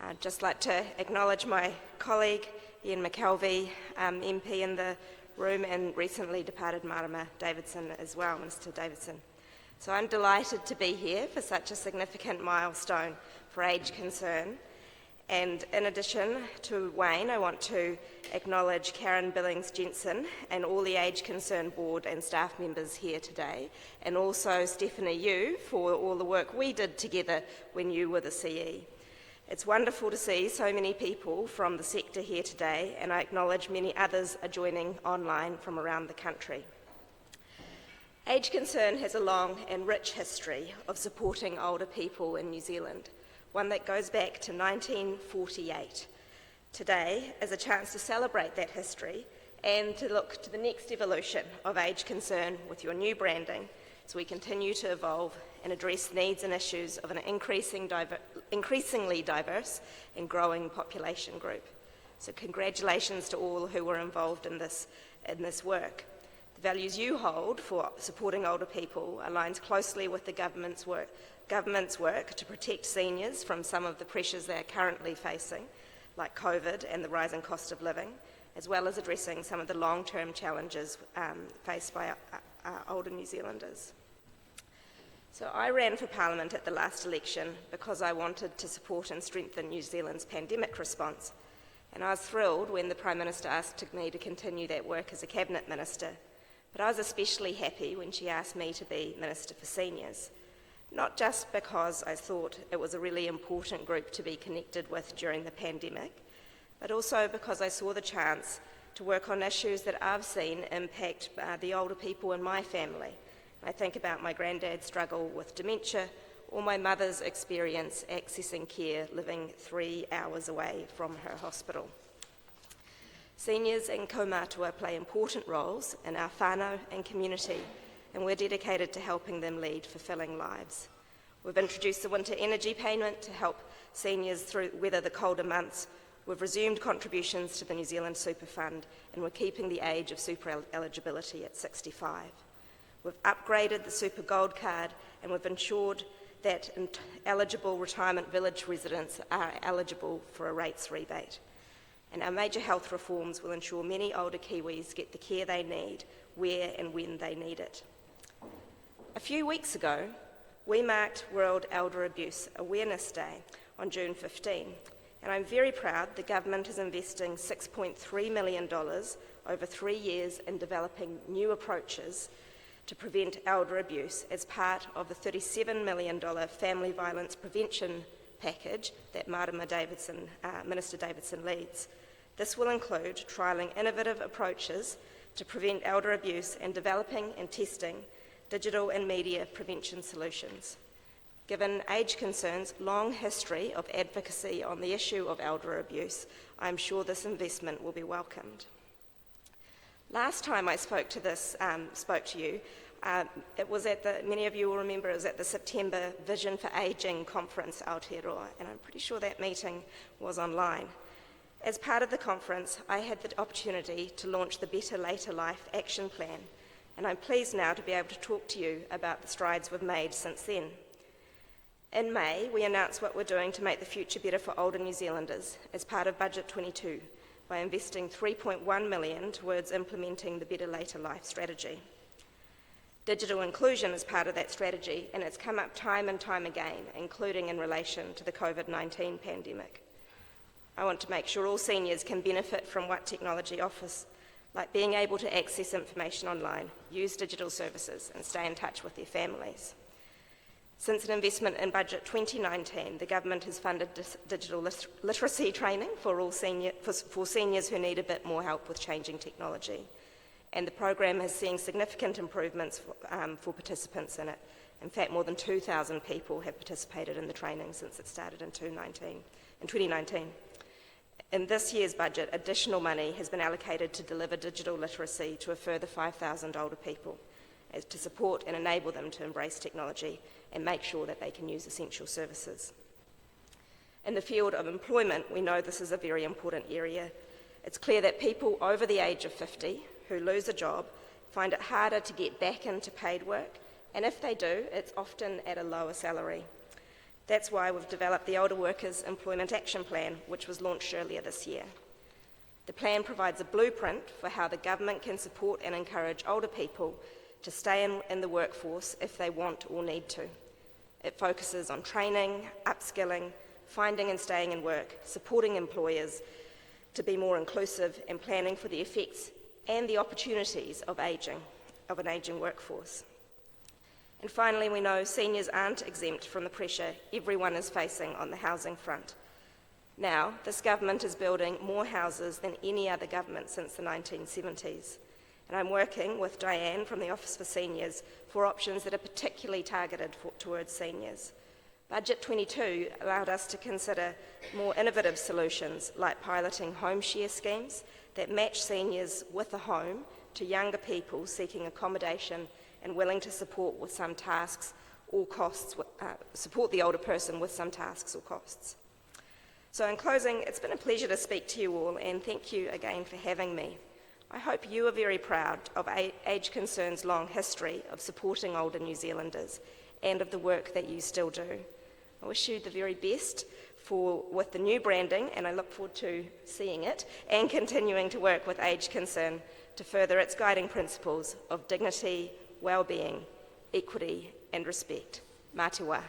I'd just like to acknowledge my colleague, Ian McKelvey, MP in the room, and recently departed Marama Davidson as well, Minister Davidson. So I'm delighted to be here for such a significant milestone for Age Concern. And in addition to Wayne, I want to acknowledge Karen Billings-Jensen and all the Age Concern board and staff members here today, and also Stephanie Yu for all the work we did together when you were the CE. It's wonderful to see so many people from the sector here today, and I acknowledge many others are joining online from around the country. Age Concern has a long and rich history of supporting older people in New Zealand, one that goes back to 1948. Today is a chance to celebrate that history and to look to the next evolution of Age Concern with your new branding as we continue to evolve and address needs and issues of an increasingly diverse and growing population group. So congratulations to all who were involved in this work. The values you hold for supporting older people aligns closely with the government's work to protect seniors from some of the pressures they are currently facing, like COVID and the rising cost of living, as well as addressing some of the long-term challenges faced by older New Zealanders. So I ran for Parliament at the last election because I wanted to support and strengthen New Zealand's pandemic response, and I was thrilled when the Prime Minister asked me to continue that work as a Cabinet Minister, but I was especially happy when she asked me to be Minister for Seniors. Not just because I thought it was a really important group to be connected with during the pandemic, but also because I saw the chance to work on issues that I've seen impact the older people in my family. I think about my granddad's struggle with dementia or my mother's experience accessing care living 3 hours away from her hospital. Seniors and kaumātua play important roles in our whānau and community, and we're dedicated to helping them lead fulfilling lives. We've introduced the winter energy payment to help seniors weather the colder months. We've resumed contributions to the New Zealand Super Fund, and we're keeping the age of super eligibility at 65. We've upgraded the Super Gold Card, and we've ensured that eligible retirement village residents are eligible for a rates rebate. And our major health reforms will ensure many older Kiwis get the care they need, where and when they need it. A few weeks ago, we marked World Elder Abuse Awareness Day on June 15, and I'm very proud the government is investing $6.3 million over 3 years in developing new approaches to prevent elder abuse as part of the $37 million family violence prevention package that Minister Davidson leads. This will include trialling innovative approaches to prevent elder abuse and developing and testing digital and media prevention solutions. Given Age Concern's long history of advocacy on the issue of elder abuse, I'm sure this investment will be welcomed. Last time I spoke to you, it was many of you will remember, it was at the September Vision for Ageing conference, Aotearoa, and I'm pretty sure that meeting was online. As part of the conference, I had the opportunity to launch the Better Later Life Action Plan, and I'm pleased now to be able to talk to you about the strides we've made since then. In May, we announced what we're doing to make the future better for older New Zealanders as part of Budget 22 by investing $3.1 million towards implementing the Better Later Life strategy. Digital inclusion is part of that strategy, and it's come up time and time again, including in relation to the COVID-19 pandemic. I want to make sure all seniors can benefit from what technology offers, like being able to access information online, use digital services, and stay in touch with their families. Since an investment in Budget 2019, the government has funded digital literacy training for seniors who need a bit more help with changing technology. And the program is seeing significant improvements for participants in it. In fact, more than 2,000 people have participated in the training since it started in 2019. In this year's budget, additional money has been allocated to deliver digital literacy to a further 5,000 older people, to support and enable them to embrace technology and make sure that they can use essential services. In the field of employment, we know this is a very important area. It's clear that people over the age of 50 who lose a job find it harder to get back into paid work, and if they do, it's often at a lower salary. That's why we've developed the Older Workers Employment Action Plan, which was launched earlier this year. The plan provides a blueprint for how the government can support and encourage older people to stay in the workforce if they want or need to. It focuses on training, upskilling, finding and staying in work, supporting employers to be more inclusive, and planning for the effects and the opportunities of an ageing workforce. And finally, we know seniors aren't exempt from the pressure everyone is facing on the housing front. Now, this government is building more houses than any other government since the 1970s. And I'm working with Diane from the Office for Seniors for options that are particularly targeted towards seniors. Budget 22 allowed us to consider more innovative solutions like piloting home share schemes that match seniors with a home to younger people seeking accommodation and willing to support with some tasks or costs, support the older person with some tasks or costs. So in closing, it's been a pleasure to speak to you all, and thank you again for having me. I hope you are very proud of Age Concern's long history of supporting older New Zealanders and of the work that you still do. I wish you the very best with the new branding, and I look forward to seeing it and continuing to work with Age Concern to further its guiding principles of dignity, well-being, equity and respect. Mā te wā.